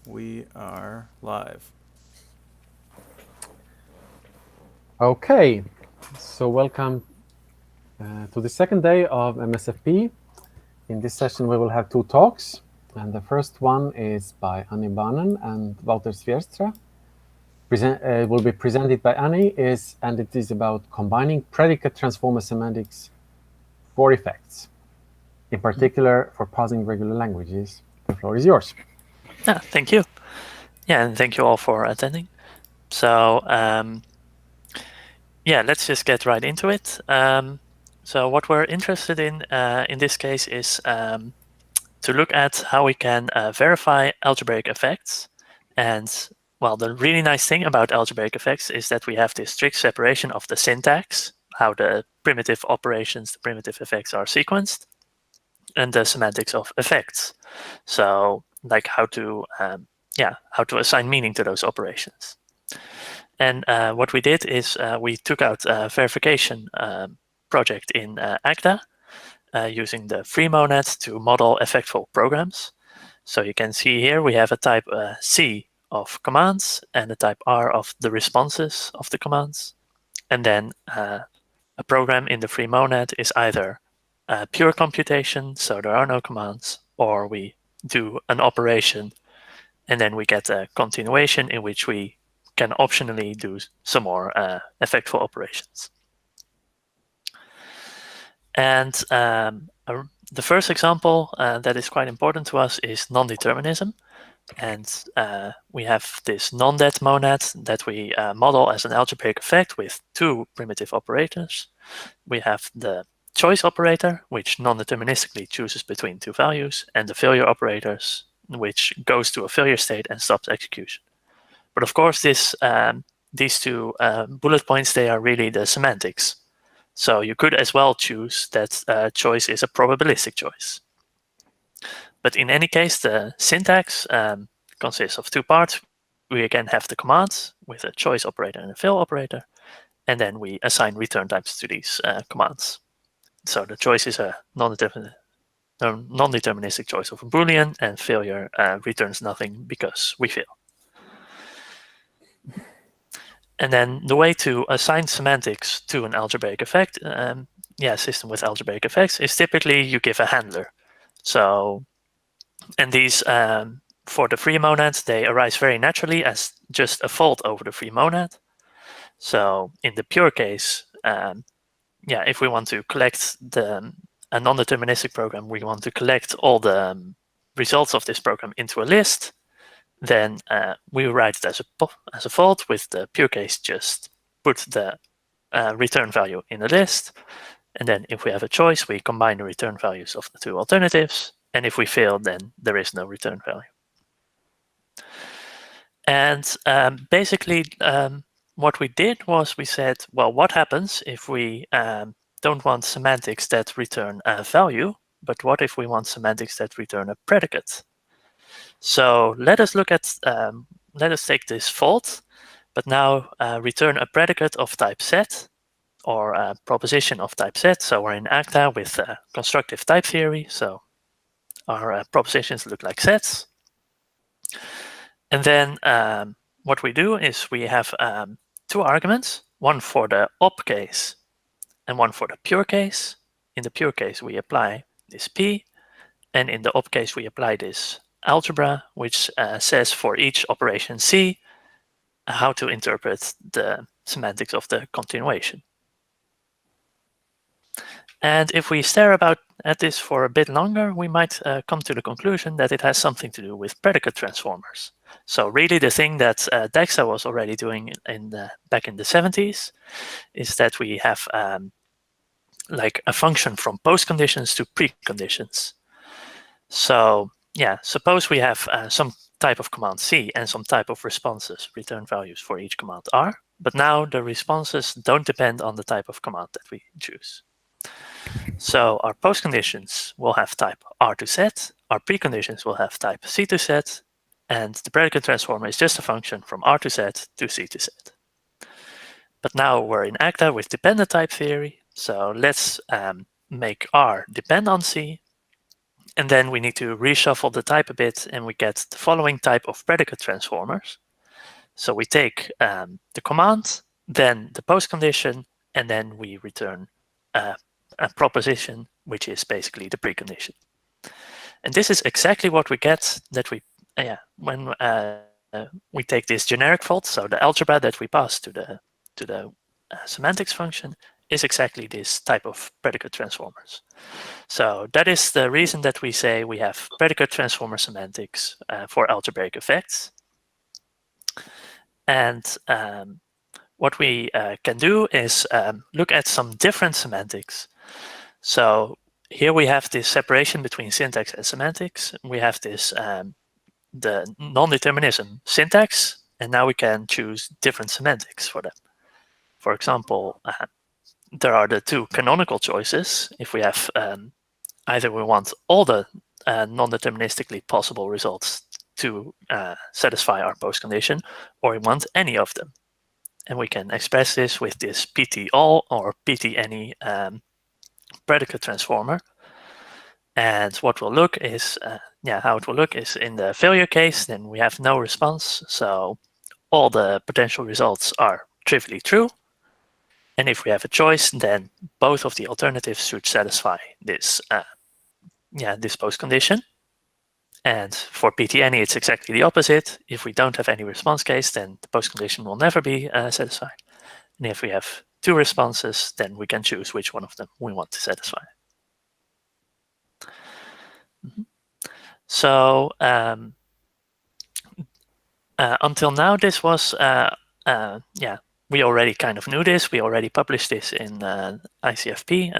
We are live. Okay, so welcome to the second day of MSFP. In this session, we will have two talks, and the first one is by Annie Banen and Wouter Svierstra. It will be presented by Annie, and it is about combining predicate transformer semantics for effects, in particular for parsing regular languages. The floor is yours. Yeah, thank you. Yeah, and thank you all for attending. So, yeah, let's just get right into it. So what we're interested in this case is to look at how we can verify algebraic effects. And well, the really nice thing about algebraic effects is that we have this strict separation of the syntax, how the primitive operations, the primitive effects are sequenced, and the semantics of effects. So like how to assign meaning to those operations. And what we did is we took out a verification project in ACTA using the free monad to model effectful programs. So you can see here we have a type C of commands and a type R of the responses of the commands. And then a program in the free monad is either pure computation, so there are no commands, or we do an operation and then we get a continuation in which we can optionally do some more effectful operations. And the first example that is quite important to us is non-determinism. And we have this non-det monad that we model as an algebraic effect with two primitive operators. We have the choice operator, which non-deterministically chooses between two values, and the failure operators, which goes to a failure state and stops execution. But of course, these two bullet points, they are really the semantics. So you could as well choose that choice is a probabilistic choice. But in any case, the syntax consists of two parts. We again have the commands with a choice operator and a fail operator, and then we assign return types to these commands. So the choice is a non-deterministic choice of a Boolean, and failure returns nothing because we fail. And then the way to assign semantics to an algebraic effect, system with algebraic effects, is typically you give a handler. So, and these, for the free monads, they arise very naturally as just a fault over the free monad. So in the pure case, if we want to collect a non-deterministic program, we want to collect all the results of this program into a list. Then we write it as a fault with the pure case, just put the return value in the list. And then if we have a choice, we combine the return values of the two alternatives. And if we fail, then there is no return value. And basically, what we did was we said, well, what happens if we don't want semantics that return a value, but what if we want semantics that return a predicate? So let us look at, let us take this fault, but now return a predicate of type set or a proposition of type set. So we're in ACTA with constructive type theory. So our propositions look like sets. And then what we do is we have two arguments, one for the op case and one for the pure case. In the pure case, we apply this P, and in the op case, we apply this algebra, which says for each operation C, how to interpret the semantics of the continuation. And if we stare at this for a bit longer, we might come to the conclusion that it has something to do with predicate transformers. So really the thing that Dijkstra was already doing back in the 70s is that we have like a function from postconditions to preconditions. So yeah, suppose we have some type of command C and some type of responses, return values for each command R, but now the responses don't depend on the type of command that we choose. So our postconditions will have type R to set, our preconditions will have type C to set, and the predicate transformer is just a function from R to set to C to set. But now we're in ACTA with dependent type theory, so let's make R depend on C, And then we need to reshuffle the type a bit, and we get the following type of predicate transformers. So we take the command, then the post condition, and then we return a proposition, which is basically the precondition. And this is exactly what we get that we, when we take this generic fault. So the algebra that we pass to the semantics function is exactly this type of predicate transformers. So that is the reason that we say we have predicate transformer semantics for algebraic effects. And what we can do is look at some different semantics. So here we have this separation between syntax and semantics. We have this the non-determinism syntax, and now we can choose different semantics for them. For example, there are the two canonical choices. If we have either we want all the non-deterministically possible results to satisfy our post condition, or we want any of them. And we can express this with this pt all or pt any predicate transformer. And what will look is, how it will look is in the failure case, then we have no response. So all the potential results are trivially true. And if we have a choice, then both of the alternatives should satisfy this, this post condition. And for pt any, it's exactly the opposite. If we don't have any response case, then the post condition will never be satisfied. And if we have two responses, then we can choose which one of them we want to satisfy. So until now, this was, we already kind of knew this. We already published this in ICFP.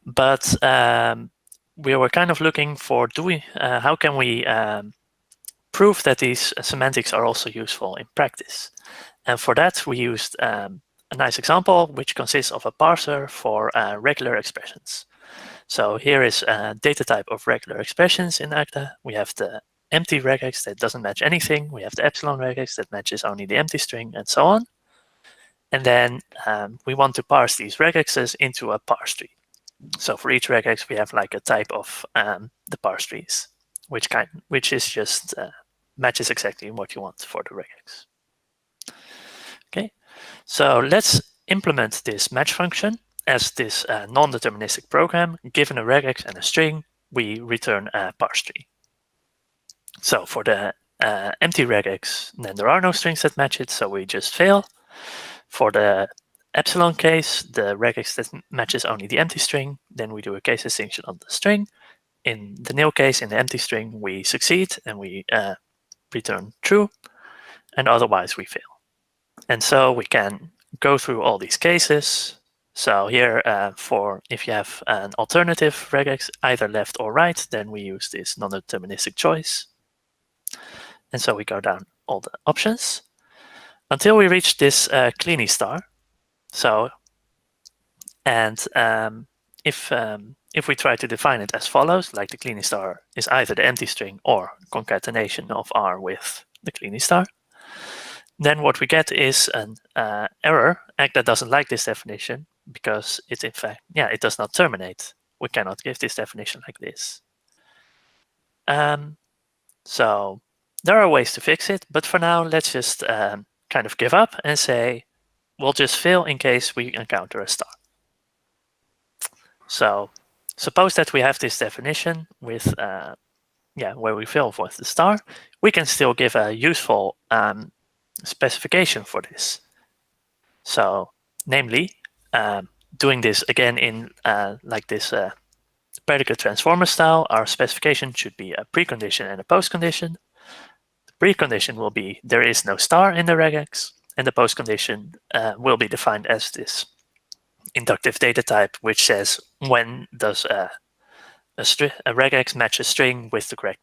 But we were kind of looking for, how can we prove that these semantics are also useful in practice? And for that, we used a nice example, which consists of a parser for regular expressions. So here is a data type of regular expressions in ACTA. We have the empty regex that doesn't match anything. We have the epsilon regex that matches only the empty string, and so on. And then we want to parse these regexes into a parse tree. So for each regex, we have like a type of the parse trees, which is just matches exactly what you want for the regex. Okay, so let's implement this match function as this non-deterministic program. Given a regex and a string, we return a parse tree. So for the empty regex, then there are no strings that match it, so we just fail. For the epsilon case, the regex that matches only the empty string, then we do a case distinction on the string. In the nil case, in the empty string, we succeed and we return true, and otherwise we fail. And so we can go through all these cases. So here, for if you have an alternative regex, either left or right, then we use this non-deterministic choice. And so we go down all the options until we reach this Kleene star. So, and if we try to define it as follows, like the Kleene star is either the empty string or concatenation of R with the Kleene star, then what we get is an error. ACTA doesn't like this definition because it, in fact, it does not terminate. We cannot give this definition like this. So there are ways to fix it, but for now, let's just kind of give up and say we'll just fail in case we encounter a star. So suppose that we have this definition with where we fail with the star. We can still give a useful specification for this. So namely, doing this again in like this predicate transformer style, our specification should be a precondition and a postcondition. The precondition will be there is no star in the regex, and the postcondition will be defined as this inductive data type, which says when does a regex match a string with the correct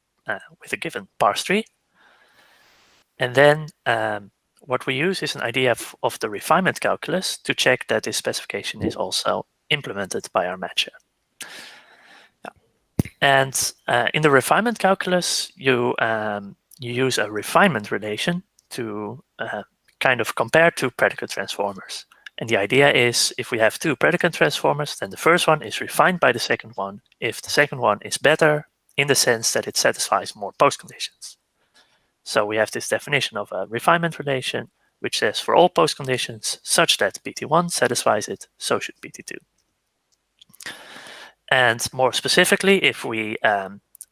with a given parse tree. And then what we use is an idea of the refinement calculus to check that this specification is also implemented by our matcher. And in the refinement calculus, you use a refinement relation to kind of compare two predicate transformers. And the idea is if we have two predicate transformers, then the first one is refined by the second one if the second one is better in the sense that it satisfies more postconditions. So we have this definition of a refinement relation, which says for all postconditions such that PT1 satisfies it, so should PT2. And more specifically, if we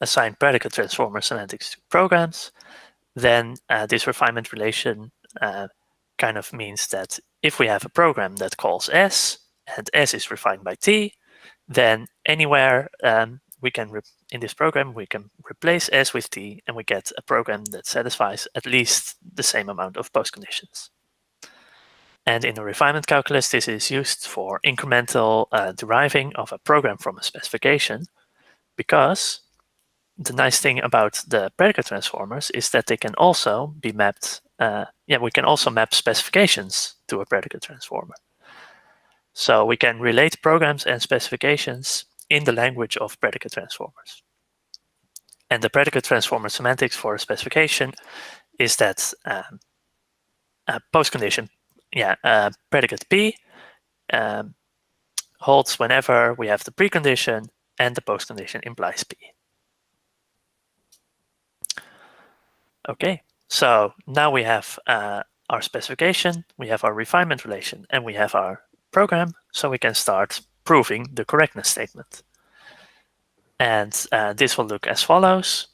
assign predicate transformer semantics to programs, then this refinement relation kind of means that if we have a program that calls S and S is refined by T, then anywhere we can in this program we can replace S with T and we get a program that satisfies at least the same amount of postconditions. And in the refinement calculus, this is used for incremental deriving of a program from a specification, because the nice thing about the predicate transformers is that they can also be mapped. We can also map specifications to a predicate transformer. So we can relate programs and specifications in the language of predicate transformers. And the predicate transformer semantics for a specification is that postcondition, predicate P holds whenever we have the precondition and the postcondition implies P. Okay, so now we have our specification, we have our refinement relation, and we have our program, so we can start proving the correctness statement. And this will look as follows.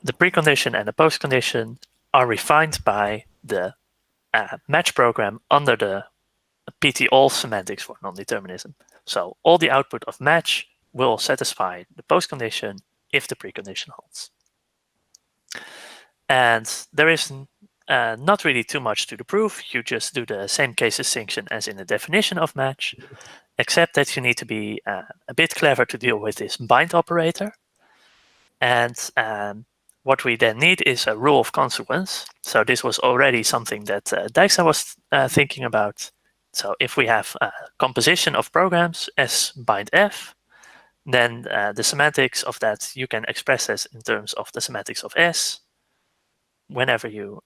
The precondition and the postcondition are refined by the match program under the PT all semantics for non-determinism. So all the output of match will satisfy the postcondition if the precondition holds. And there is not really too much to the proof. You just do the same case distinction as in the definition of match, except that you need to be a bit clever to deal with this bind operator. And what we then need is a rule of consequence. So this was already something that Dijkstra was thinking about. So if we have a composition of programs S bind F, then the semantics of that you can express as in terms of the semantics of S, whenever you,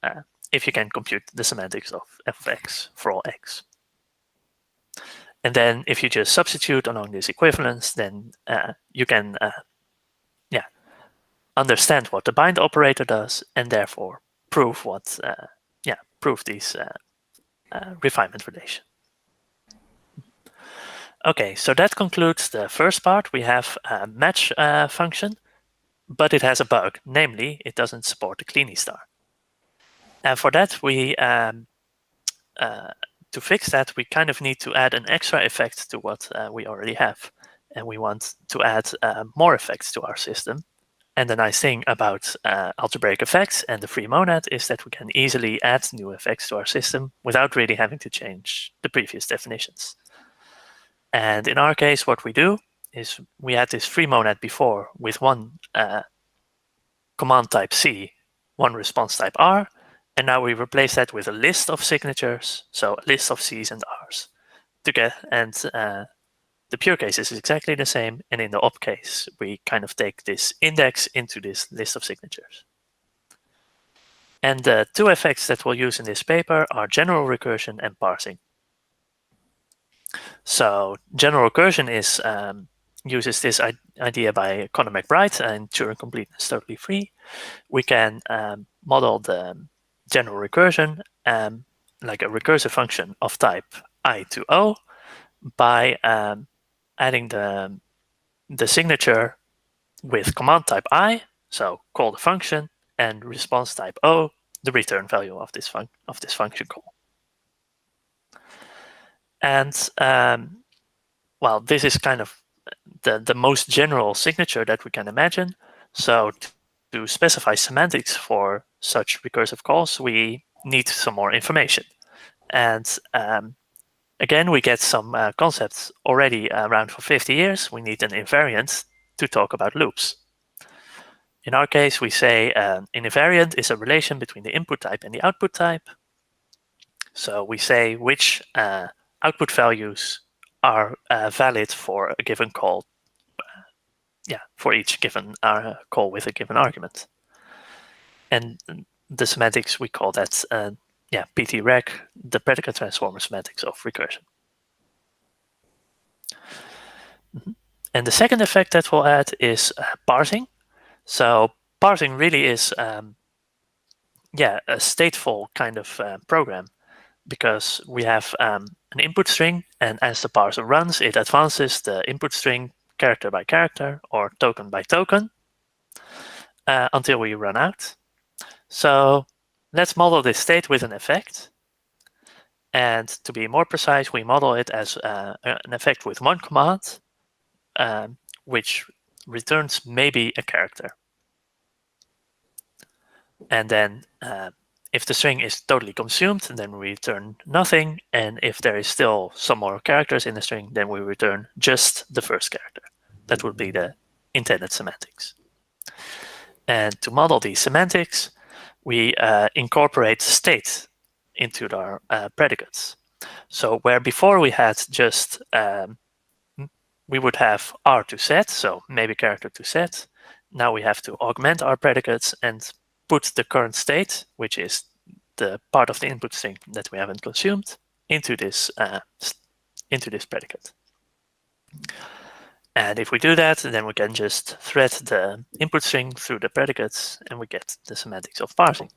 if you can compute the semantics of f of x for all x. And then if you just substitute along this equivalence, then you can understand what the bind operator does and therefore prove what, prove these refinement relation. Okay, so that concludes the first part. We have a match function, but it has a bug, namely it doesn't support the Kleene star. And for that, we to fix that, we kind of need to add an extra effect to what we already have. And we want to add more effects to our system. And the nice thing about algebraic effects and the free monad is that we can easily add new effects to our system without really having to change the previous definitions. And in our case, what we do is we had this free monad before with one command type C, one response type R, and now we replace that with a list of signatures, so a list of C's and R's. And the pure case is exactly the same, and in the op case, we kind of take this index into this list of signatures. And the two effects that we'll use in this paper are general recursion and parsing. So general recursion is uses this idea by Conor McBride and Turing completeness totally free. We can model the general recursion like a recursive function of type I to O by adding the signature with command type I, so call the function, and response type O, the return value of this function call. And well, this is kind of the most general signature that we can imagine. So to specify semantics for such recursive calls, we need some more information. And again, we get some concepts already around for 50 years. We need an invariant to talk about loops. In our case, we say an invariant is a relation between the input type and the output type. So we say which output values are valid for a given call, for each given call with a given argument. And the semantics, we call that PTREC, the predicate transformer semantics of recursion. And the second effect that we'll add is parsing. So parsing really is a stateful kind of program, because we have an input string, and as the parser runs, it advances the input string character by character or token by token until we run out. So let's model this state with an effect. And to be more precise, we model it as an effect with one command, which returns maybe a character. And then if the string is totally consumed, then we return nothing. And if there is still some more characters in the string, then we return just the first character. That would be the intended semantics. And to model these semantics, we incorporate state into our predicates. So where before we had just, we would have R to set, so maybe character to set. Now we have to augment our predicates and put the current state, which is the part of the input string that we haven't consumed, into this predicate. And if we do that, then we can just thread the input string through the predicates, and we get the semantics of parsing.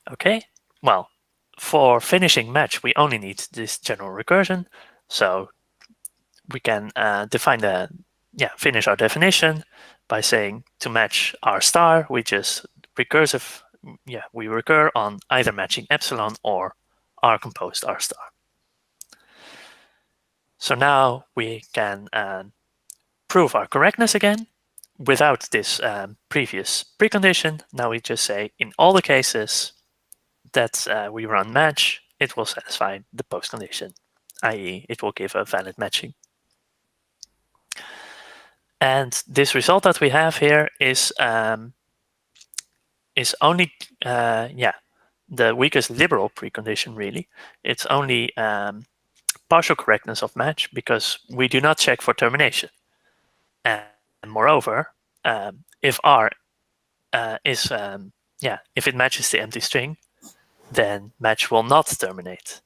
Okay, well, for finishing match, we only need this general recursion. So we can finish our definition by saying to match R star, we just we recur on either matching epsilon or R composed R star. So now we can prove our correctness again without this previous precondition. Now we just say in all the cases that we run match, it will satisfy the post condition, i.e. it will give a valid matching. And this result that we have here is only the weakest liberal precondition, really. It's only partial correctness of match, because we do not check for termination. And moreover, if R if it matches the empty string, then match will not terminate.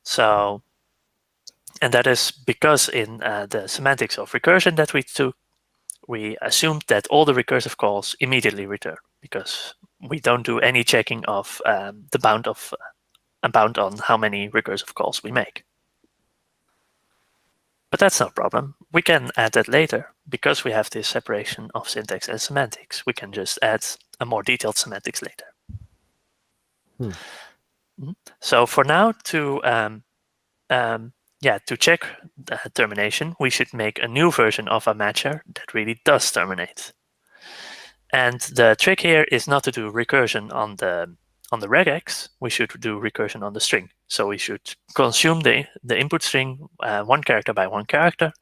So, and that is because in the semantics of recursion that we took, we assumed that all the recursive calls immediately return, because we don't do any checking of the bound on how many recursive calls we make. But that's no problem. We can add that later, because we have this separation of syntax and semantics. We can just add a more detailed semantics later. So for now, to check termination, we should make a new version of a matcher that really does terminate. And the trick here is not to do recursion on the regex. We should do recursion on the string. So we should consume the input string one character by one character,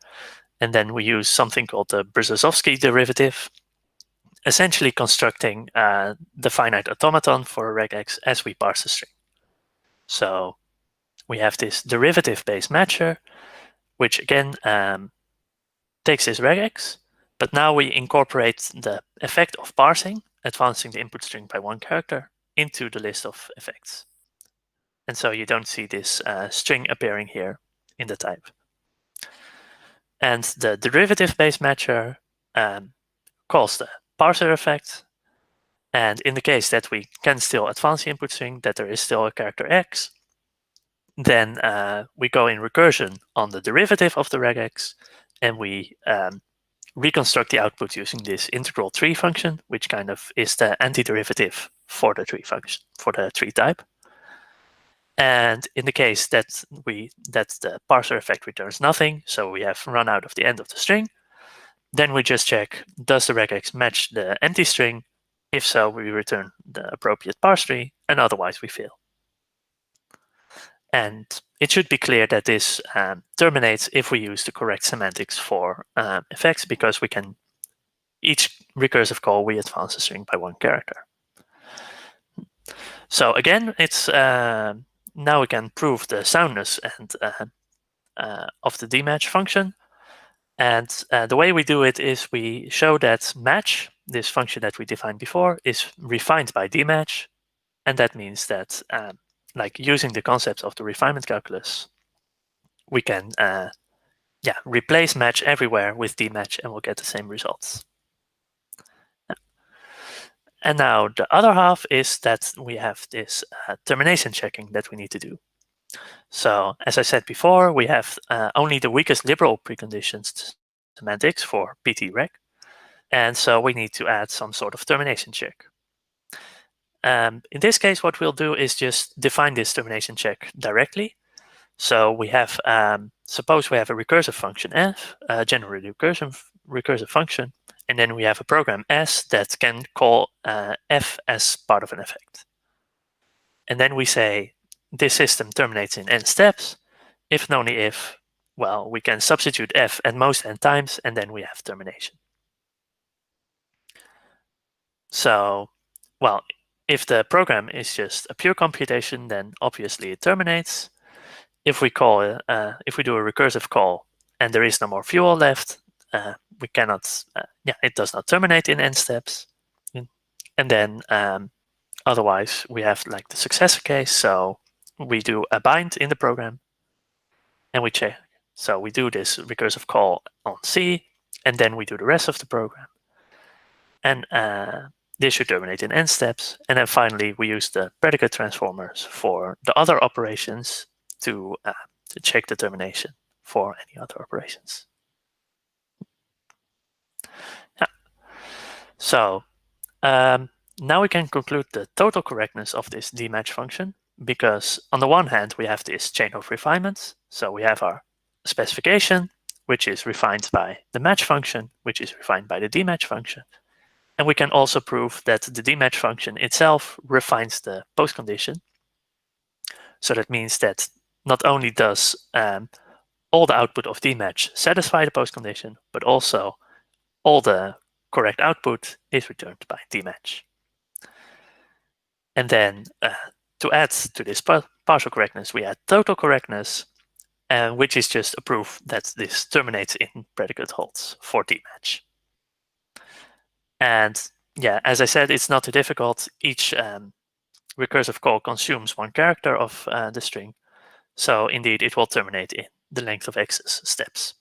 and then we use something called the Brzezowski derivative, essentially constructing the finite automaton for a regex as we parse the string. So we have this derivative-based matcher, which again takes this regex, but now we incorporate the effect of parsing, advancing the input string by one character, into the list of effects. And so you don't see this string appearing here in the type. And the derivative-based matcher calls the parser effect. And in the case that we can still advance the input string, that there is still a character x, then we go in recursion on the derivative of the regex, and we reconstruct the output using this integral tree function, which kind of is the antiderivative for the tree function, for the tree type. And in the case that the parser effect returns nothing, so we have run out of the end of the string, then we just check, does the regex match the empty string? If so, we return the appropriate parse tree, and otherwise we fail. And it should be clear that this terminates if we use the correct semantics for effects, because we can, each recursive call, we advance the string by one character. So again, it's now we can prove the soundness and of the dmatch function. And the way we do it is we show that match this function that we defined before is refined by dmatch, and that means that like using the concepts of the refinement calculus, we can replace match everywhere with dmatch, and we'll get the same results. And now the other half is that we have this termination checking that we need to do. So as I said before, we have only the weakest liberal preconditions to semantics for PT-rec. And so we need to add some sort of termination check. In this case, what we'll do is just define this termination check directly. So we have, suppose we have a recursive function f, a generally recursive function, and then we have a program S that can call f as part of an effect. And then we say this system terminates in n steps, if and only if, well, we can substitute f at most n times, and then we have termination. So, well, if the program is just a pure computation, then obviously it terminates. If we call if we do a recursive call and there is no more fuel left, we cannot. It does not terminate in n steps. And then otherwise, we have like the successor case. So we do a bind in the program, and we check. So we do this recursive call on C, and then we do the rest of the program. And this should terminate in n steps. And then finally, we use the predicate transformers for the other operations to check the termination for any other operations. Yeah. So now we can conclude the total correctness of this dmatch function, because on the one hand, we have this chain of refinements. So we have our specification, which is refined by the match function, which is refined by the dmatch function. And we can also prove that the dmatch function itself refines the postcondition. So that means that not only does all the output of dmatch satisfy the postcondition, but also all the correct output is returned by dmatch. And then to add to this partial correctness, we add total correctness, which is just a proof that this terminates in predicate holds for dmatch. And yeah, as I said, it's not too difficult. Each recursive call consumes one character of the string. So indeed, it will terminate in the length of x steps.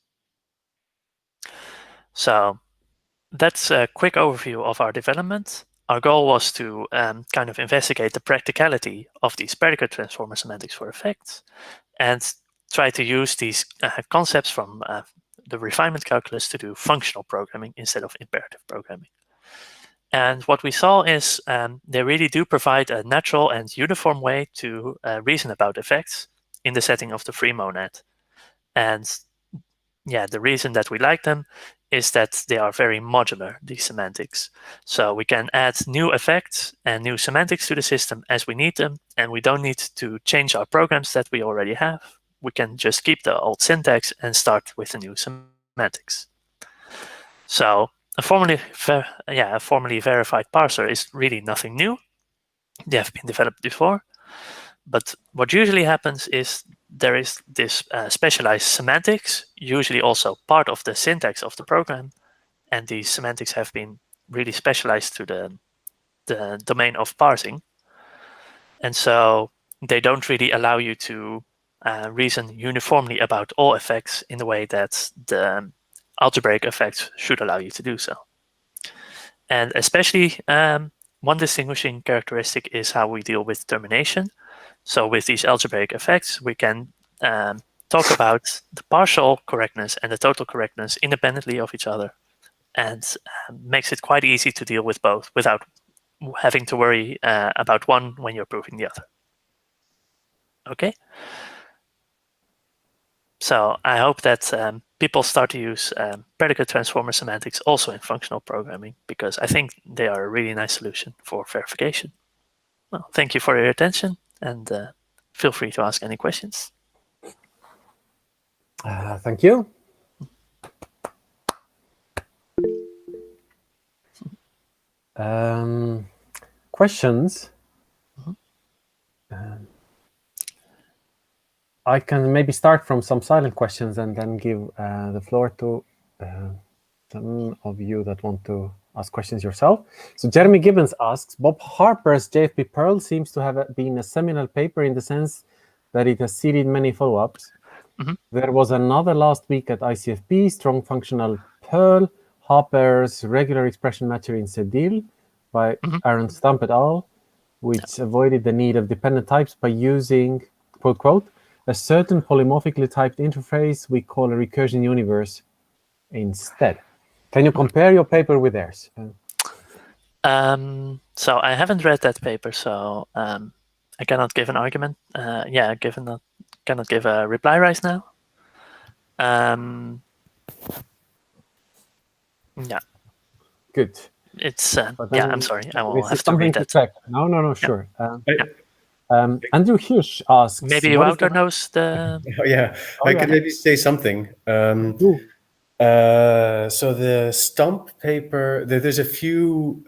So that's a quick overview of our development. Our goal was to kind of investigate the practicality of these predicate transformer semantics for effects and try to use these concepts from the refinement calculus to do functional programming instead of imperative programming. And what we saw is they really do provide a natural and uniform way to reason about effects in the setting of the free monad. And yeah, the reason that we like them is that they are very modular, these semantics. So we can add new effects and new semantics to the system as we need them, and we don't need to change our programs that we already have. We can just keep the old syntax and start with the new semantics. So a formally verified parser is really nothing new. They have been developed before. But what usually happens is there is this specialized semantics, usually also part of the syntax of the program. And these semantics have been really specialized to the domain of parsing. And so they don't really allow you to reason uniformly about all effects in the way that the algebraic effects should allow you to do so. And especially one distinguishing characteristic is how we deal with termination. So with these algebraic effects, we can talk about the partial correctness and the total correctness independently of each other, and makes it quite easy to deal with both without having to worry about one when you're proving the other. Okay? So I hope that people start to use predicate transformer semantics also in functional programming, because I think they are a really nice solution for verification. Well, thank you for your attention, and feel free to ask any questions. Thank you. Questions? I can maybe start from some silent questions and then give the floor to some of you that want to ask questions yourself. So Jeremy Gibbons asks, Bob Harper's JFP Perl seems to have been a seminal paper in the sense that it has seeded many follow-ups. Mhm. There was another last week at ICFP, Strong Functional Perl, Harper's Regular Expression Matcher in Cedil by Mhm. Aaron Stump et al., which avoided the need of dependent types by using, quote, quote, a certain polymorphically typed interface we call a recursion universe instead. Can you compare your paper with theirs? So I haven't read that paper, so I cannot give an argument. Cannot give a reply right now. Yeah, Good. it's But then I'm sorry, I will this have is to something read to that. check. No, sure. I- Andrew Hirsch asks, Maybe what is Wouter the... knows the. Oh, yeah, Oh, I yeah. could maybe say something. Do. So the Stump paper, there's a few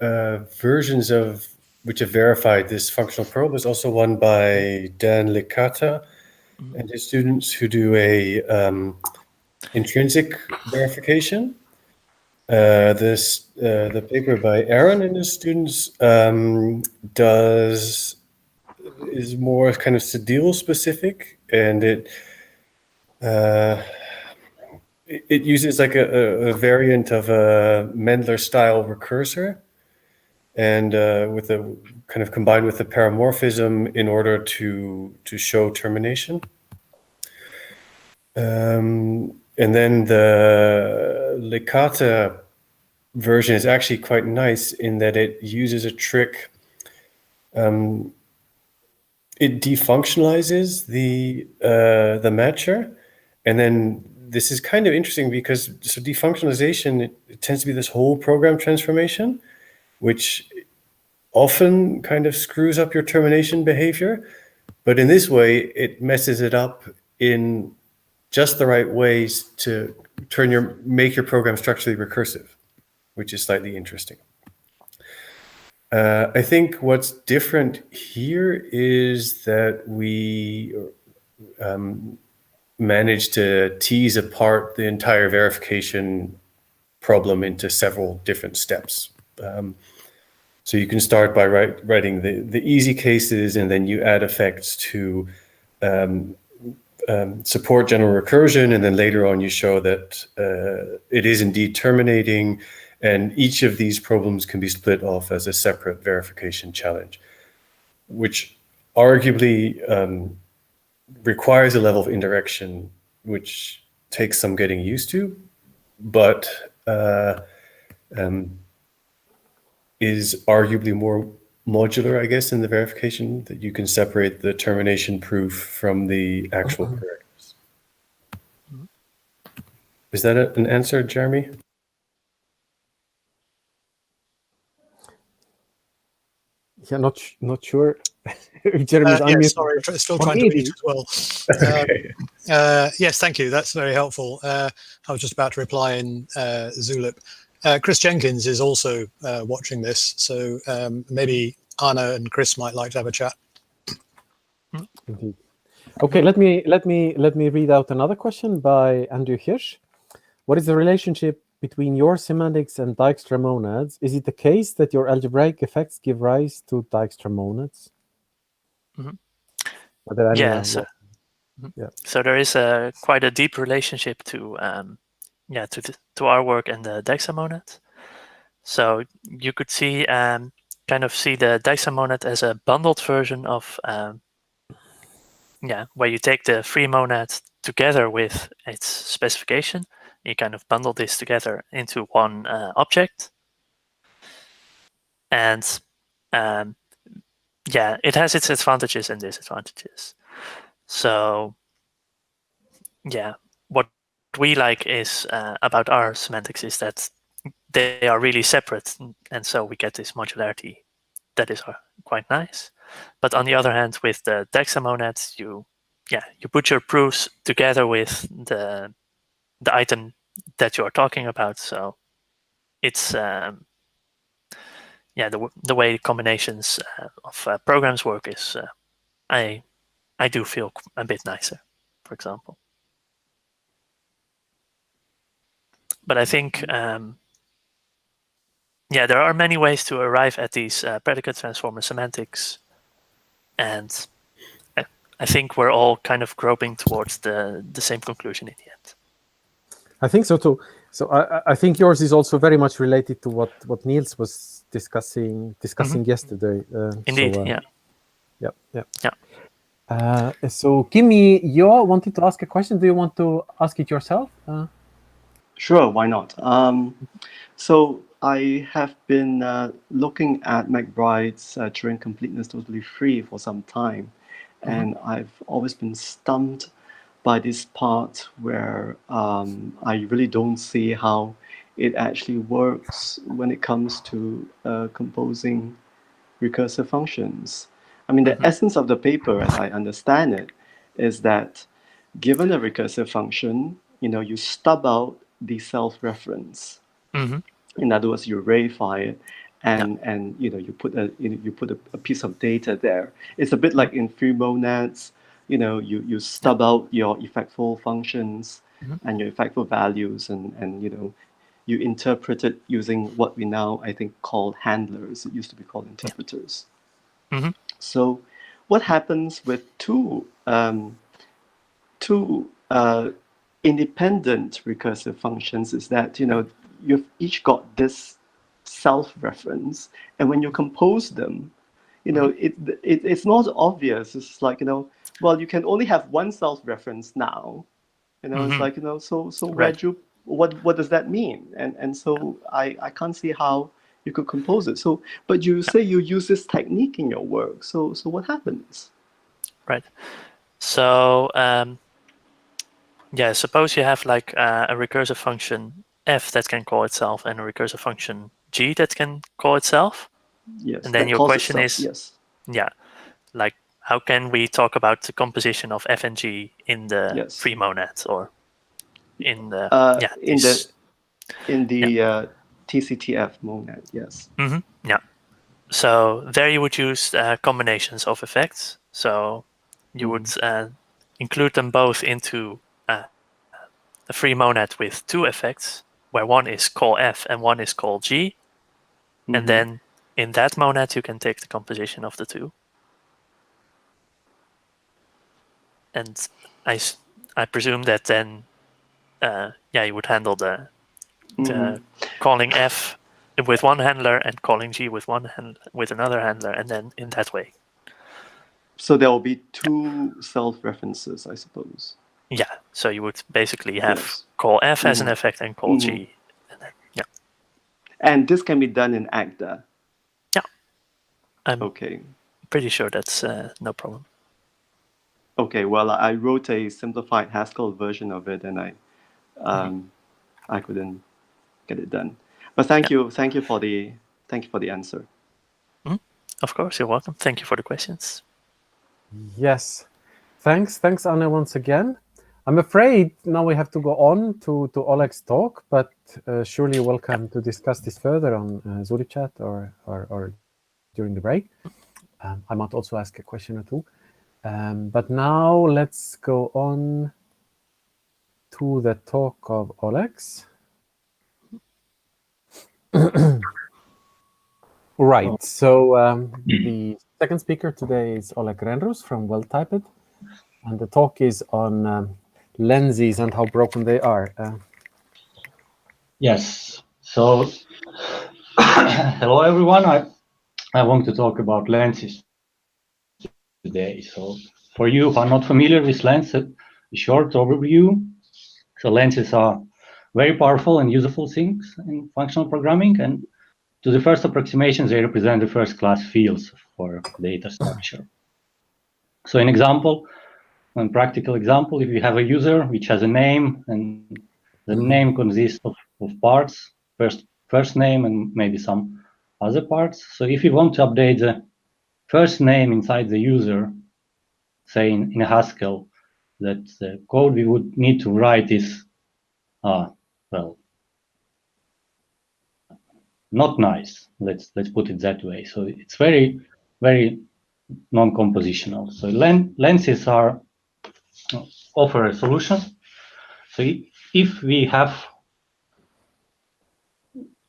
versions of which have verified this functional probe. There's also one by Dan Licata and his students who do a intrinsic verification. The paper by Aaron and his students is more kind of Cedil specific, and it uses like a variant of a Mendler style recursor, and with a kind of combined with the paramorphism in order to show termination. And then the Licata version is actually quite nice in that it uses a trick. It defunctionalizes the matcher, and then this is kind of interesting because so defunctionalization it tends to be this whole program transformation, which often kind of screws up your termination behavior. But in this way, it messes it up in just the right ways to make your program structurally recursive, which is slightly interesting. I think what's different here is that we managed to tease apart the entire verification problem into several different steps. So you can start by writing the easy cases, and then you add effects to support general recursion, and then later on you show that it is indeed terminating, and each of these problems can be split off as a separate verification challenge, which arguably requires a level of indirection which takes some getting used to, but is arguably more modular, I guess, in the verification, that you can separate the termination proof from the actual correctness. Is that an answer, Jeremy? Yeah, not sure. Jeremy's Yeah, unmuted. sorry, still For trying me, to read as well. Okay. Yes, thank you. That's very helpful. I was just about to reply in Zulip. Chris Jenkins is also watching this, so maybe Anna and Chris might like to have a chat. Indeed. Okay, let me read out another question by Andrew Hirsch. What is the relationship between your semantics and Dijkstra monads? Is it the case that your algebraic effects give rise to Dijkstra monads? Mhm. Yeah. So there is quite a deep relationship to to our work and the Dijkstra monad. So you could see kind of see the Dijkstra monad as a bundled version of where you take the free monad together with its specification. You kind of bundle this together into one object, and it has its advantages and disadvantages. So what we like is about our semantics is that they are really separate, and so we get this modularity that is quite nice. But on the other hand, with the Dijkstra monads, you put your proofs together with the item that you are talking about. So it's the way combinations of programs work is I do feel a bit nicer, for example. But I think yeah, there are many ways to arrive at these predicate transformer semantics, and I think we're all kind of groping towards the same conclusion in the end. I think so too. So I think yours is also very much related to what Niels was discussing yesterday. Indeed, so, yeah. So Kimmy, you wanted to ask a question. Do you want to ask it yourself? Sure, why not? So I have been looking at McBride's Turing Completeness Totally Free for some time, and I've always been stumped by this part where I really don't see how it actually works when it comes to composing recursive functions. I mean, the essence of the paper, as I understand it, is that given a recursive function, you stub out the self-reference. In other words, you reify it, and you put a piece of data there. It's a bit like in free monads. You stub out your effectful functions and your effectful values, and you interpret it using what we now, I think, call handlers. It used to be called interpreters. So what happens with two independent recursive functions is that you've each got this self-reference, and when you compose them, it's not obvious. It's like, well, you can only have one self-reference now. It's like, so where Right. do you, what does that mean? And so I can't see how you could compose it. So, but you say you use this technique in your work. So what happens? Right. So suppose you have like a recursive function f that can call itself and a recursive function g that can call itself. Yes. And then that your calls question itself, is, yes. like, how can we talk about the composition of f and g in the Yes. free monad or in the in the TCTF monad, yes. So there you would use combinations of effects. So you would include them both into a free monad with two effects, where one is call f and one is call g. And then in that monad, you can take the composition of the two. And I presume that then, you would handle the calling f with one handler and calling g with with another handler, and then in that way. So there will be two self-references, I suppose. Yeah. So you would basically have Yes. call f as an effect and call g. And then, And this can be done in ACTA. Yeah. I'm okay. pretty sure that's no problem. Okay. Well, I wrote a simplified Haskell version of it, and I couldn't get it done. But thank you for the answer. Of course, you're welcome. Thank you for the questions. Yes. Thanks, Anna, once again. I'm afraid now we have to go on to Oleg's talk, but surely you're welcome to discuss this further on ZuliChat or during the break. I might also ask a question or two. But now let's go on to the talk of Oleg's. Right. So the second speaker today is Oleg Renrus from Well-Typed, and the talk is on lenses and how broken they are. Yes. So, hello everyone. I want to talk about lenses today. So, for you who are not familiar with lenses, a short overview. So, lenses are very powerful and useful things in functional programming, and to the first approximation, they represent the first-class fields for data structure. So, one practical example, if you have a user which has a name, and the name consists of parts, first name and maybe some other parts. So if you want to update the first name inside the user, say in a Haskell, that the code we would need to write is, well, not nice. Let's put it that way. So it's very, very non-compositional. So lenses offer a solution. So if we have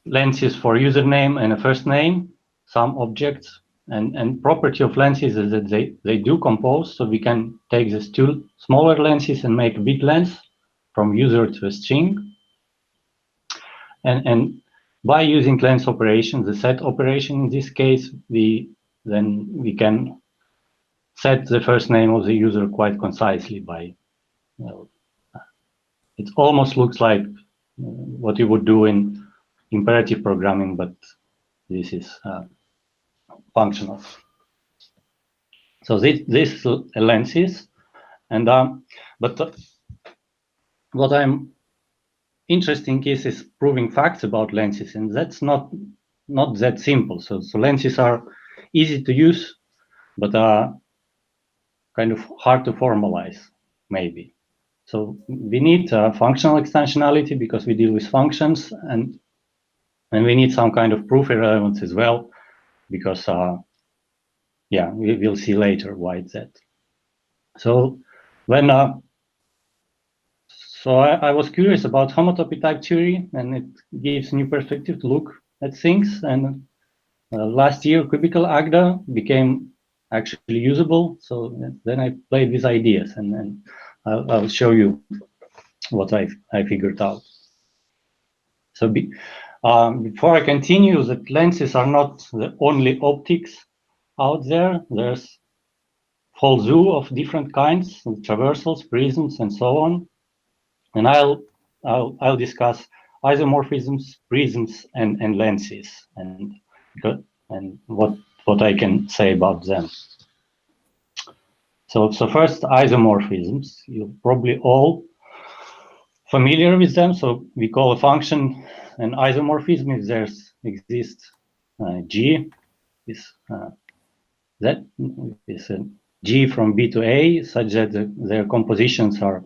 lenses for username and a first name, some objects, and property of lenses is that they do compose, so we can take these two smaller lenses and make a big lens from user to a string. And by using lens operations, the set operation in this case, then we can set the first name of the user quite concisely by, well, it almost looks like what you would do in imperative programming, but this is functional. So this lenses, and but what I'm interesting is proving facts about lenses, and that's not that simple. So lenses are easy to use, but kind of hard to formalize, maybe. So we need functional extensionality because we deal with functions, and we need some kind of proof irrelevance as well, because yeah, we'll see later why it's that. So when so I was curious about homotopy type theory, and it gives new perspective to look at things. And last year, cubical agda became actually usable. So then I played with ideas, and then I'll show you what I figured out. So before I continue, that lenses are not the only optics out there. There's whole zoo of different kinds, traversals, prisms, and so on. And I'll discuss isomorphisms, prisms, and lenses, and what I can say about them. So first, isomorphisms. You're probably all familiar with them. So we call a function an isomorphism if there's exists G is that is a G from B to A, such that their compositions are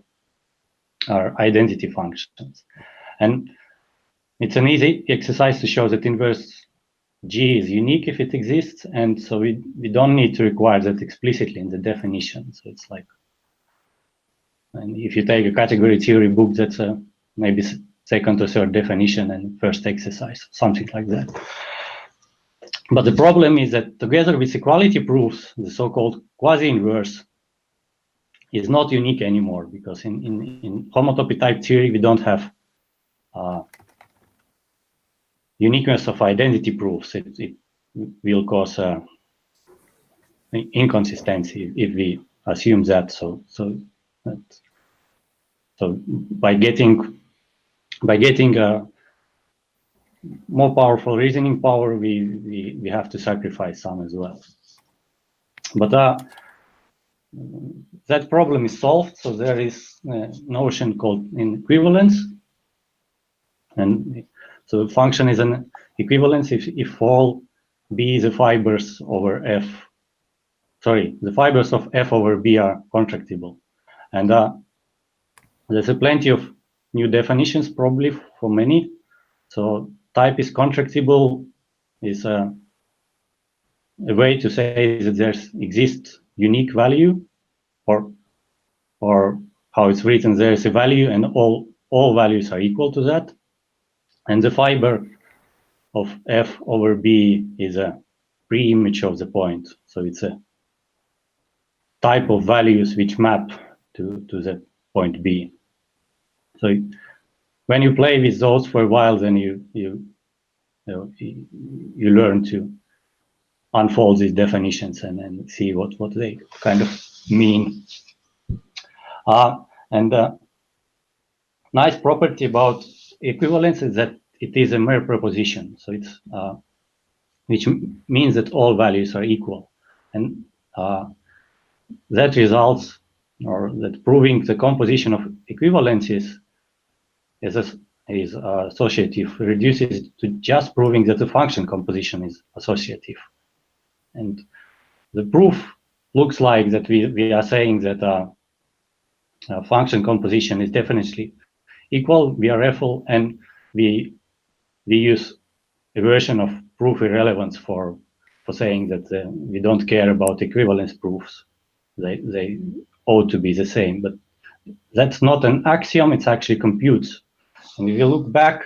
identity functions. And it's an easy exercise to show that inverse G is unique if it exists, and so we don't need to require that explicitly in the definition. So it's like, and if you take a category theory book, that's a maybe second or third definition and first exercise, something like that. But the problem is that together with equality proofs, the so-called quasi-inverse is not unique anymore, because in homotopy type theory, we don't have uniqueness of identity proofs. It will cause inconsistency if we assume that. So by getting more powerful reasoning power, we have to sacrifice some as well. But that problem is solved. So there is a notion called equivalence, and so the function is an equivalence if all B the fibers over F. Sorry, the fibers of F over B are contractible, and there's plenty of new definitions probably for many. So type is contractible is a way to say that there's exists unique value, or how it's written, there's a value and all values are equal to that. And the fiber of F over B is a pre-image of the point. So it's a type of values which map to the point B. So when you play with those for a while, then you learn to unfold these definitions and see what they kind of mean. And nice property about equivalence is that it is a mere proposition. So it's which means that all values are equal, and that results, or that proving the composition of equivalences is associative reduces to just proving that the function composition is associative. And the proof looks like that we are saying that function composition is definitely equal via REFL, and we use a version of proof irrelevance for saying that we don't care about equivalence proofs. They ought to be the same, but that's not an axiom, it's actually computes. And if you look back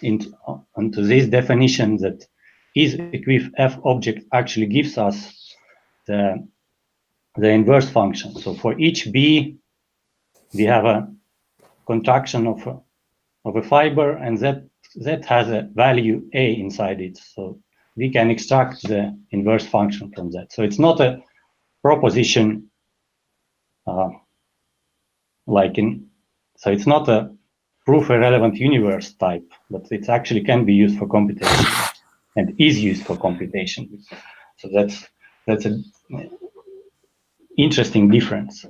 into this definition that is equif f object actually gives us the inverse function. So for each b, we have a contraction of a fiber, and that has a value a inside it. So we can extract the inverse function from that. So it's not a proposition so it's not a proof irrelevant universe type, but it actually can be used for computation and is used for computation. So that's an interesting difference.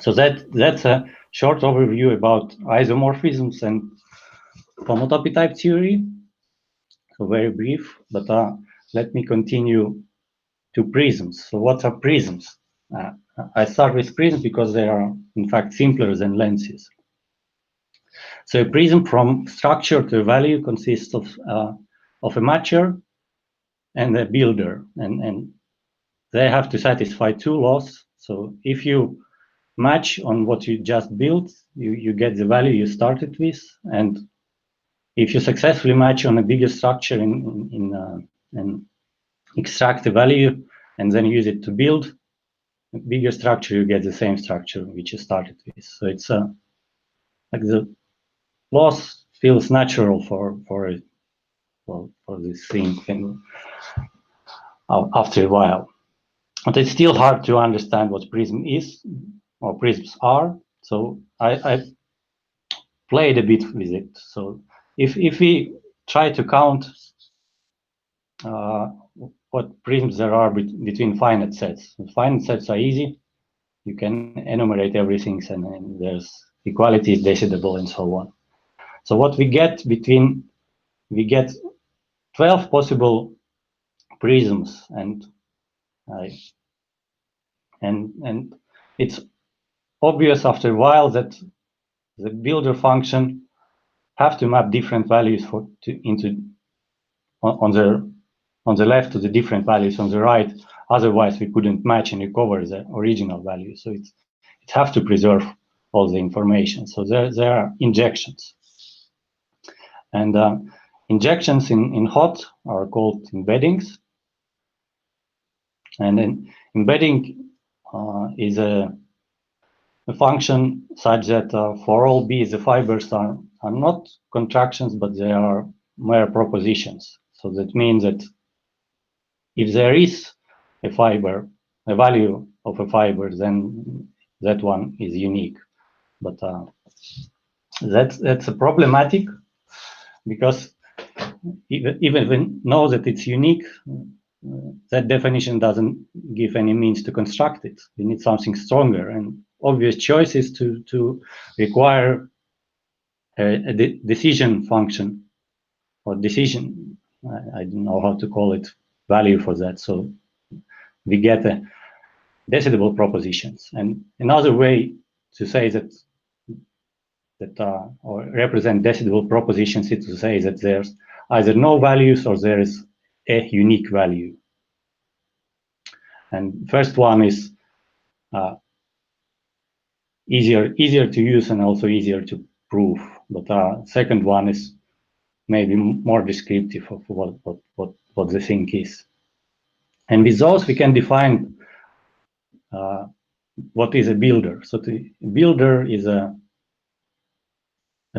So that's a short overview about isomorphisms and homotopy type theory. So very brief, but let me continue to prisms. So what are prisms? I start with prisms because they are in fact simpler than lenses. So a prism from structure to value consists of a matcher and a builder, and they have to satisfy two laws. So if you match on what you just built, you get the value you started with, and if you successfully match on a bigger structure and extract the value and then use it to build a bigger structure, you get the same structure which you started with. So it's like the loss feels natural for this thing after a while, but it's still hard to understand what prism is or prisms are. So I played a bit with it. So if we try to count what prisms there are between finite sets. Finite sets are easy. You can enumerate everything, and there's equality is decidable and so on. So what we get 12 possible prisms, and it's obvious after a while that the builder function have to map different values on the left to the different values on the right. Otherwise, we couldn't match and recover the original value. So it have to preserve all the information. So there are injections. And injections in HOT are called embeddings. And then embedding is a function such that for all b, the fibers are not contractions, but they are mere propositions. So that means that if there is a fiber, a value of a fiber, then that one is unique. But that's a problematic, because even we know that it's unique, that definition doesn't give any means to construct it. We need something stronger, and obvious choice is to require a decision function or decision. I don't know how to call it, value for that. So we get a decidable propositions. And another way to say that or represent decidable propositions is to say that there's either no values or there is a unique value. And first one is easier to use and also easier to prove. But second one is maybe more descriptive of what the thing is. And with those, we can define what is a builder. So the builder is a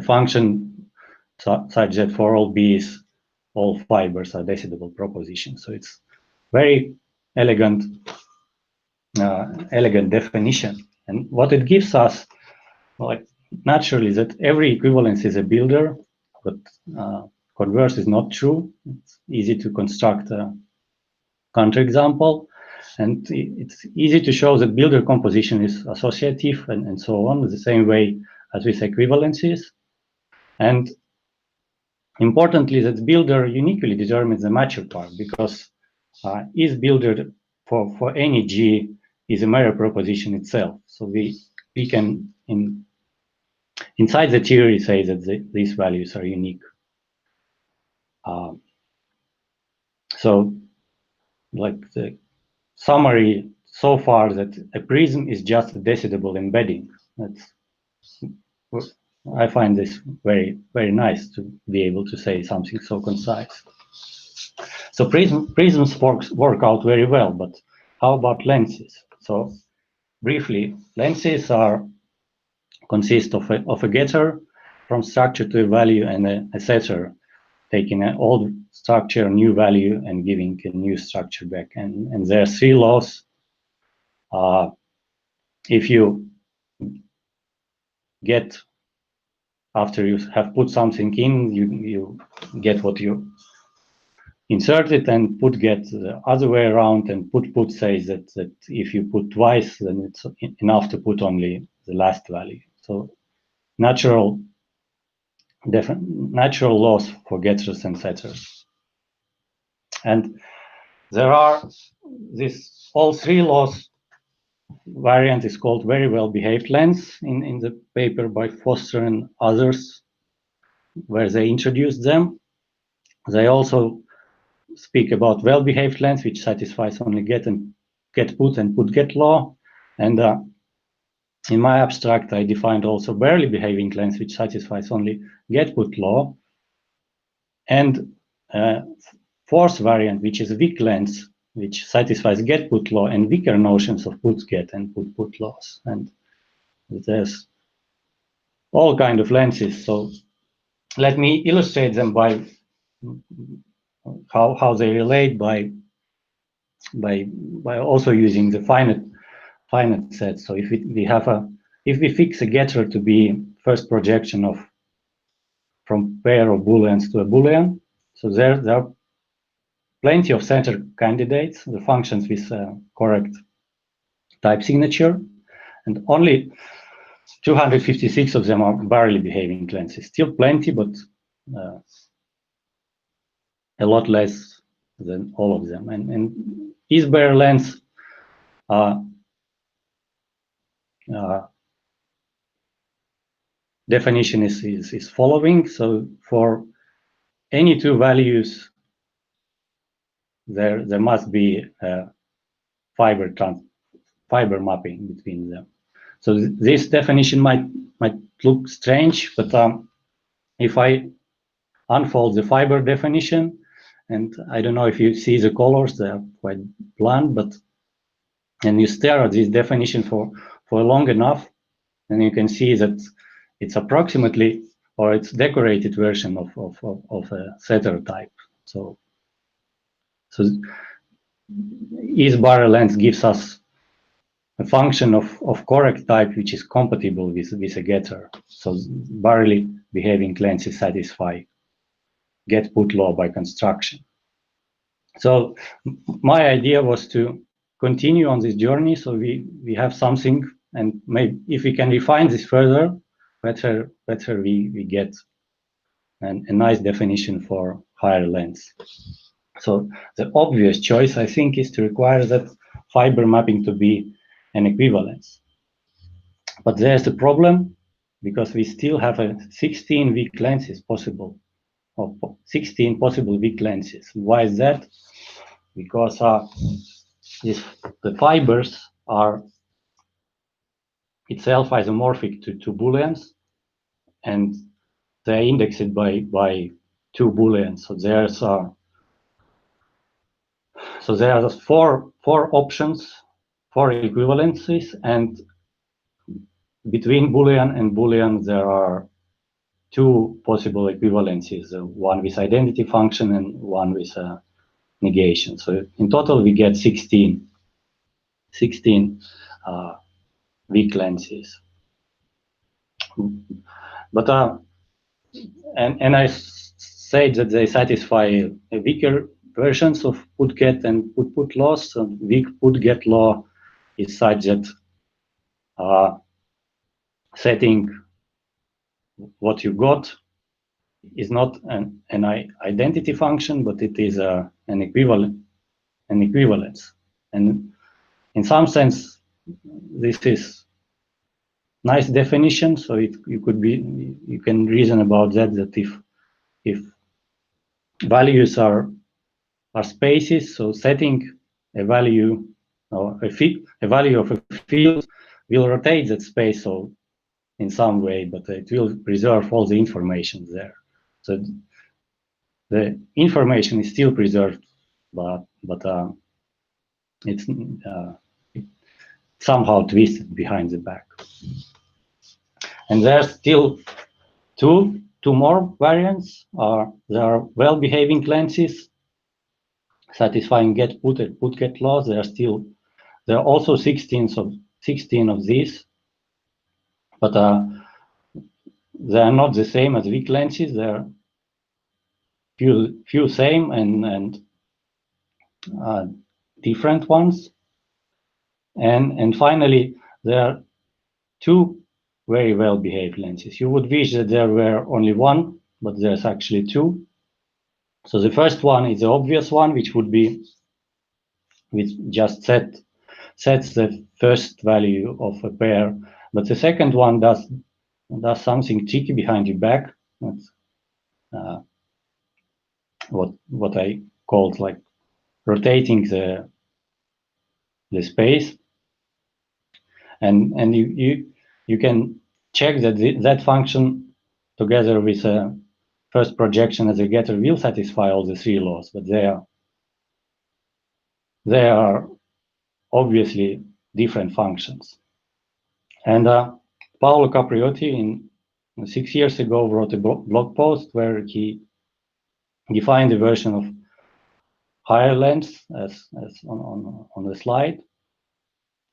function such that for all b's, all fibers are decidable propositions. So it's very elegant definition. And what it gives us, like, naturally, that every equivalence is a builder, but converse is not true. It's easy to construct a counterexample, and it's easy to show that builder composition is associative and so on, the same way as with equivalences. And importantly, that builder uniquely determines the matcher part, because is builder for any G is a mere proposition itself. So we can inside the theory say that these values are unique. So like the summary so far, that a prism is just a decidable embedding. That's I find this very, very nice to be able to say something so concise. So prisms work out very well, but how about lenses? So briefly, lenses consist of a getter from structure to a value and a setter, taking an old structure, new value, and giving a new structure back. And there are three laws. If you get, after you have put something in, you get what you inserted, and put get the other way around, and put says that if you put twice, then it's enough to put only the last value. So natural laws for getters and setters. And there are all three laws. Variant is called very well behaved lens in the paper by Foster and others, where they introduced them. They also speak about well behaved lens, which satisfies only get put and put get law. And in my abstract, I defined also barely behaving lens, which satisfies only get put law. And fourth variant, which is weak lens, which satisfies get put law and weaker notions of put get and put laws. And there's all kind of lenses. So let me illustrate them by how they relate by also using the finite set. So if we fix a getter to be first projection from pair of booleans to a boolean, so there are plenty of center candidates, the functions with correct type signature, and only 256 of them are barely behaving lenses. Still plenty, but a lot less than all of them. And is-bare lens definition is following. So for any two values, there must be a fiber mapping between them. So this definition might look strange, but if I unfold the fiber definition, and I don't know if you see the colors, they're quite blunt, but and you stare at this definition for long enough, and you can see that it's approximately, or it's decorated version of a setter type. So is-bar lens gives us a function of correct type which is compatible with a getter. So barely behaving lenses satisfy get put law by construction. So my idea was to continue on this journey, so we have something, and maybe if we can refine this further, better we get a nice definition for higher lens. So the obvious choice, I think, is to require that fiber mapping to be an equivalence. But there's a problem, because we still have 16 weak lenses possible, or 16 possible weak lenses. Why is that? Because the fibers are itself isomorphic to booleans, and they're indexed by two booleans. So there are four options, four equivalences, and between boolean and boolean there are two possible equivalences, one with identity function and one with negation. So in total we get 16 weak lenses. But and I say that they satisfy weaker versions of put get and put laws. So weak put get law is such that setting what you got is not an identity function, but it is an equivalence. And in some sense, this is nice definition. So you can reason about that if values are spaces, so setting a value or a value of a field will rotate that space. So in some way, but it will preserve all the information there. So the information is still preserved, but it's somehow twisted behind the back. And there's still two more variants. There are well-behaving lenses satisfying get put and put get laws. There are also 16 of these, but they are not the same as weak lenses. There are few same and different ones. And finally, there are two very well-behaved lenses. You would wish that there were only one, but there's actually two. So the first one is the obvious one, which just sets the first value of a pair. But the second one does something tricky behind your back. That's what I called like rotating the space, and you can check that that function together with a first projection as a getter will satisfy all the three laws, but they are obviously different functions. And Paolo Capriotti 6 years ago wrote a blog post where he defined a version of higher length as on the slide,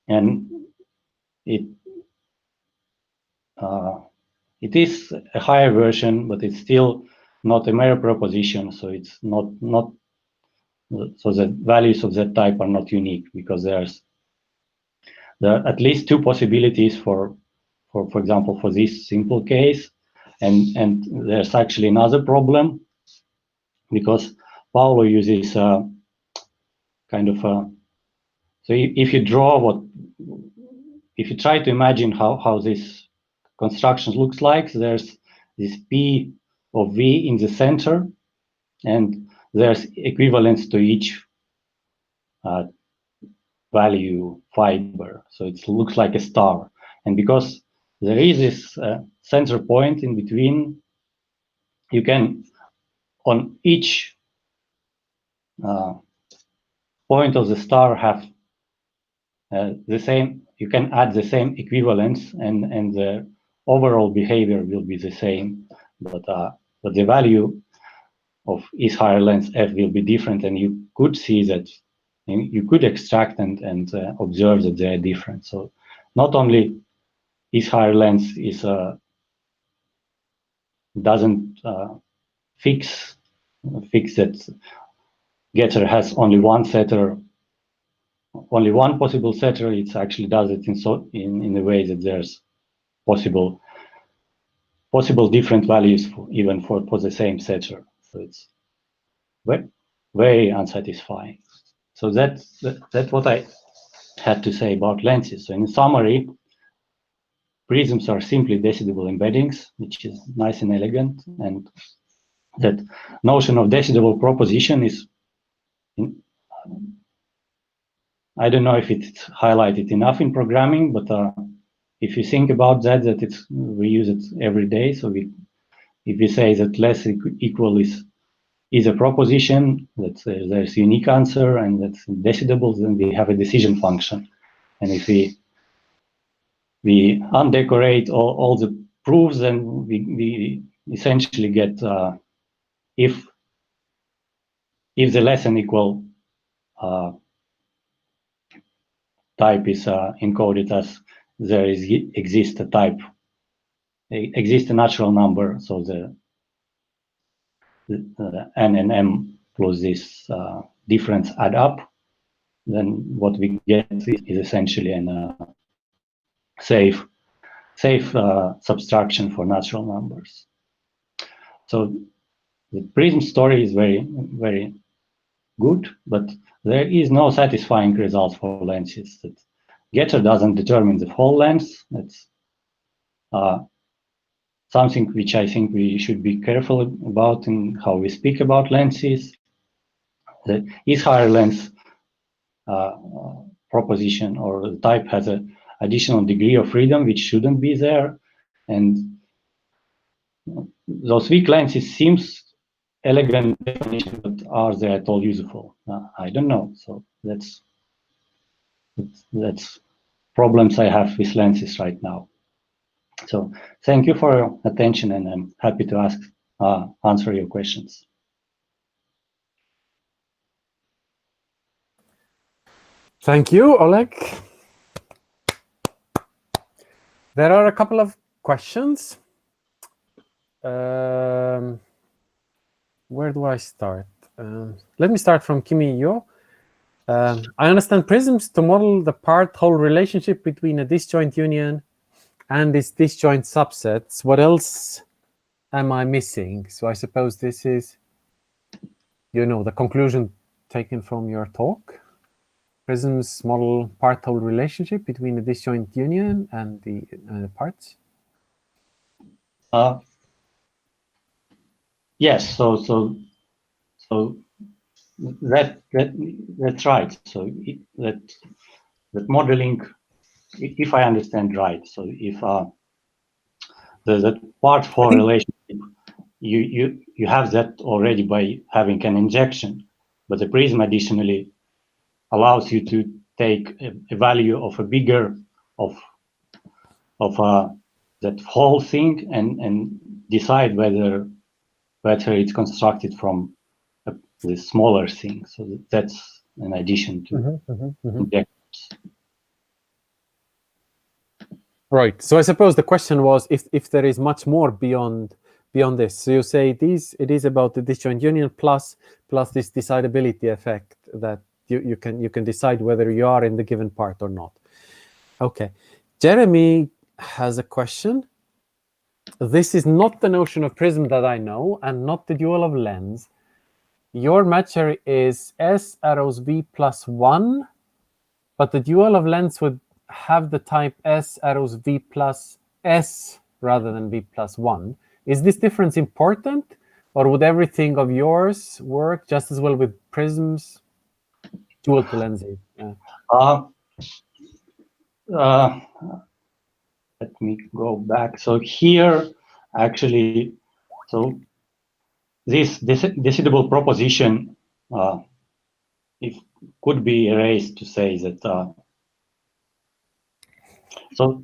and it is a higher version, but it's still not a mere proposition, so it's not so the values of that type are not unique, because there are at least two possibilities for example, for this simple case, and there's actually another problem, because Paolo uses kind of so if you try to imagine how this construction looks like, there's this P of V in the center, and there's equivalence to each value fiber. So it looks like a star. And because there is this center point in between, you can, on each point of the star, have the same, you can add the same equivalence, and the overall behavior will be the same, but the value of each higher length f will be different, and you could see that, you could extract and observe that they are different. So not only each higher length doesn't fix that getter has only one setter, only one possible setter, it actually does it in a way that there's possible different values even for the same setter. So it's very unsatisfying. So that's what I had to say about lenses. So in summary, prisms are simply decidual embeddings, which is nice and elegant, and that notion of decidual proposition is, I don't know if it's highlighted enough in programming, but if you think about that we use it every day. So if we say that less equal is a proposition, that there's a unique answer and that's decidual, then we have a decision function. And if we undecorate all the proofs, then we essentially get if the less than equal type is encoded as there exists a natural number, so the n and m plus this difference add up, then what we get is essentially a safe subtraction for natural numbers. So the prism story is very, very good, but there is no satisfying result for lenses. That getter doesn't determine the whole length. That's something which I think we should be careful about in how we speak about lenses. The is higher length proposition or the type has an additional degree of freedom which shouldn't be there, And those weak lenses seems elegant definition, but are they at all useful? I don't know. So that's problems I have with lenses right now. So thank you for your attention, and I'm happy to answer your questions. Thank you, Oleg. There are a couple of questions. Where do I start? Let me start from Kimi Yo. I understand prisms to model the part-whole relationship between a disjoint union and its disjoint subsets. What else am I missing? So I suppose this is, the conclusion taken from your talk. Prisms model part-whole relationship between the disjoint union and the parts. Yes. So that's right. So that modeling, if I understand right, so if the part for relationship, you have that already by having an injection, but the prism additionally allows you to take a value of a bigger of that whole thing and decide whether it's constructed from the smaller thing. So that's an addition to injections. Right. So I suppose the question was if there is much more beyond this. So you say it is about the disjoint union plus this decidability effect that you can decide whether you are in the given part or not. Okay. Jeremy has a question. This is not the notion of prism that I know, and not the dual of lens. Your matcher is S arrows V plus 1, but the dual of lens would have the type S arrows V plus S rather than V plus 1. Is this difference important, or would everything of yours work just as well with prisms dual to lenses? Let me go back. So here, actually, so this decidable proposition it could be erased to say that so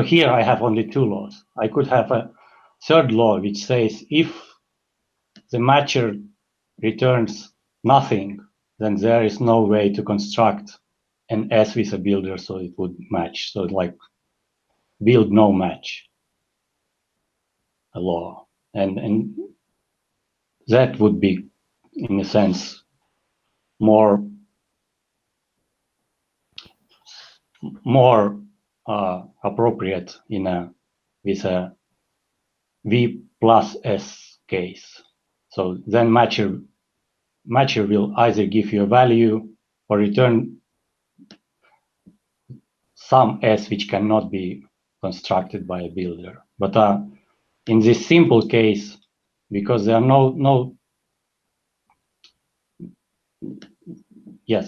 here I have only two laws. I could have a third law which says if the matcher returns nothing, then there is no way to construct an S with a builder so it would match. So like build no match a law, and that would be in a sense more appropriate with a V plus S case. So then matcher will either give you a value or return some S which cannot be constructed by a builder. But in this simple case, because there are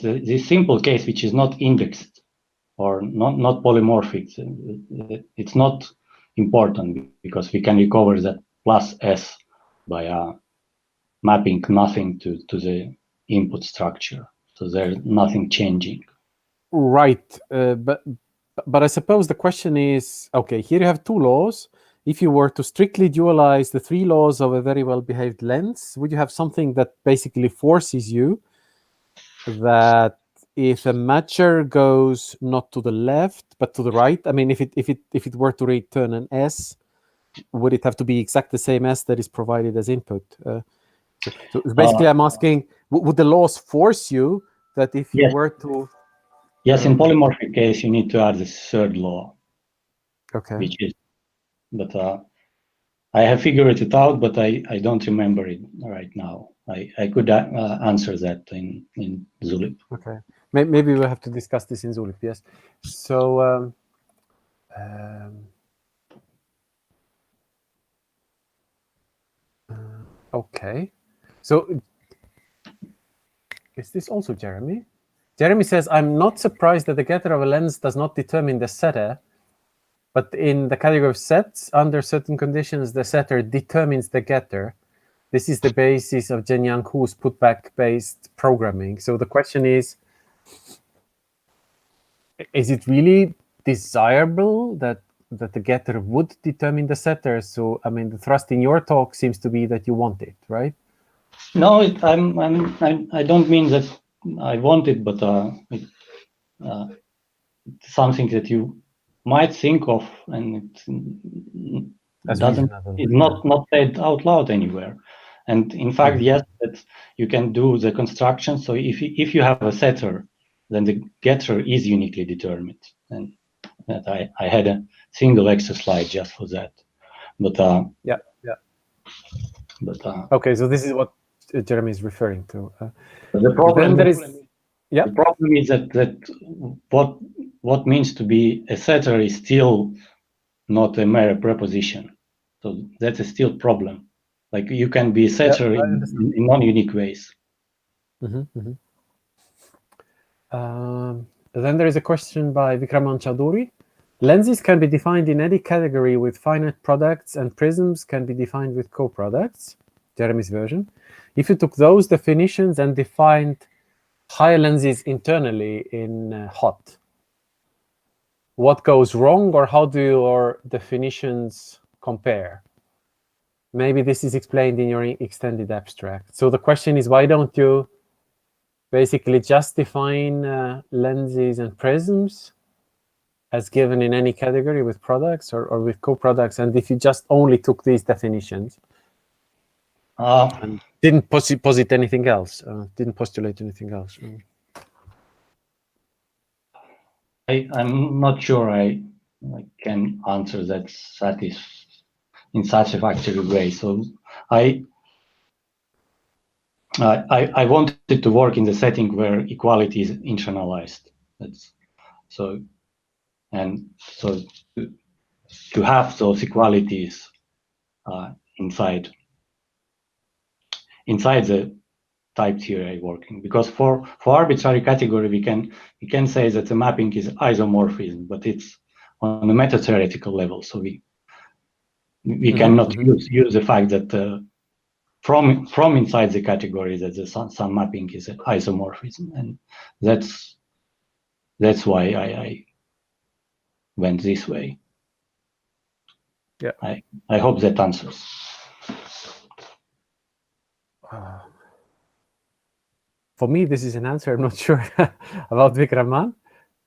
this simple case which is not indexed or not polymorphic, it's not important because we can recover that plus S by mapping nothing to the input structure. So there's nothing changing. Right, but I suppose the question is, okay, here you have two laws. If you were to strictly dualize the three laws of a very well-behaved lens, would you have something that basically forces you that if a matcher goes not to the left but to the right, I mean, if it were to return an S, would it have to be exact the same S that is provided as input? So basically, I'm asking, would the laws force you that if you were to? Yes, in polymorphic case, you need to add this third law. Okay. Which is, but I have figured it out, but I don't remember it right now. I could answer that in Zulip. Okay. Maybe we'll have to discuss this in Zulip, yes. So, okay. So, is this also Jeremy? Jeremy says, I'm not surprised that the getter of a lens does not determine the setter, But in the category of sets, under certain conditions, the setter determines the getter. This is the basis of Zhenyang Hu's putback-based programming. So the question is it really desirable that the getter would determine the setter? So, I mean, the thrust in your talk seems to be that you want it, right? No, I don't mean that I want it, but it's something that you might think of, and it's not said out loud anywhere. And in fact, yes, that you can do the construction. So if you have a setter, then the getter is uniquely determined. And that I had a single extra slide just for that. But yeah. But okay, so this is what Jeremy is referring to. The problem The problem is that what means to be a setter is still not a mere preposition. So that's a still problem. Like you can be a setter in non-unique ways. Then there is a question by Vikraman Chaudhuri. Lenses can be defined in any category with finite products, and prisms can be defined with coproducts, Jeremy's version. If you took those definitions and defined higher lenses internally in HOT, what goes wrong, or how do your definitions compare? Maybe this is explained in your extended abstract. So the question is, why don't you basically just define lenses and prisms as given in any category with products or with coproducts? And if you just only took these definitions and didn't posit anything else, didn't postulate anything else. I'm not sure I can answer that in satisfactory way. So I wanted to work in the setting where equality is internalized. That's so, and so to have those equalities inside the type theory working, because for arbitrary category we can say that the mapping is isomorphism, but it's on a meta theoretical level. So we cannot use the fact that from inside the category that the some mapping is isomorphism, and that's why I went this way. Yeah, I hope that answers. For me, this is an answer. I'm not sure about Vikraman.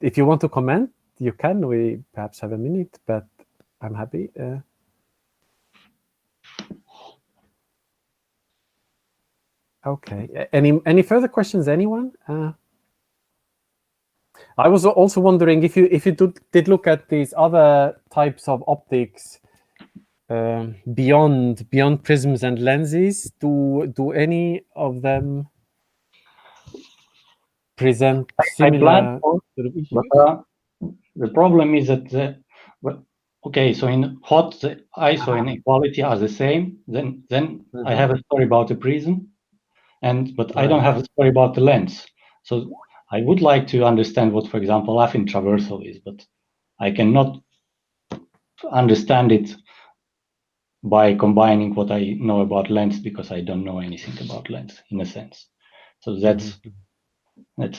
If you want to comment, you can. We perhaps have a minute, but I'm happy. Okay. Any further questions? Anyone? I was also wondering if you did look at these other types of optics beyond prisms and lenses. Do any of them present similar sort of issues? But, the problem is that okay, so in HOT, the ISO and equality are the same. Then I have a story about a prism, but I don't have a story about the lens. So I would like to understand what, for example, affine traversal is, but I cannot understand it by combining what I know about lens, because I don't know anything about lens in a sense. So that's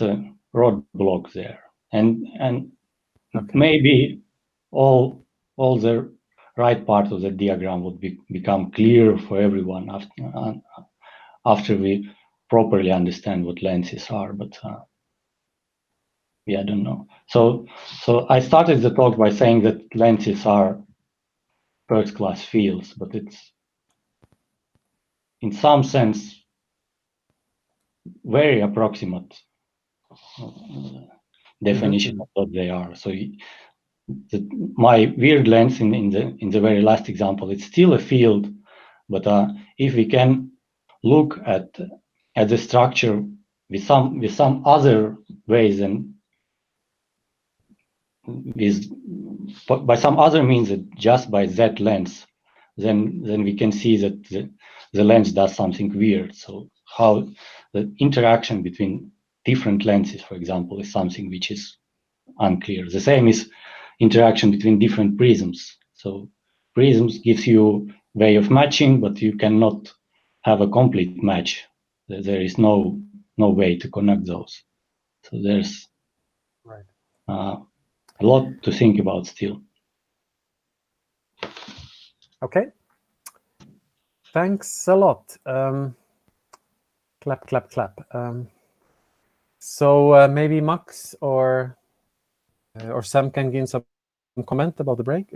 a roadblock there, and okay. Maybe all the right part of the diagram would become clear for everyone after we properly understand what lenses are. But yeah, I don't know. So I started the talk by saying that lenses are first-class fields, but it's in some sense very approximate definition of what they are. So my weird lens in the very last example, it's still a field, but if we can look at the structure with some other ways, and by some other means that just by that lens, then we can see that the lens does something weird. So how the interaction between different lenses, for example, is something which is unclear. The same is interaction between different prisms. So prisms gives you way of matching, but you cannot have a complete match. There is no way to connect those. So there's a lot to think about still. Okay. Thanks a lot. Clap, clap, clap. So maybe Max or Sam can give some comment about the break.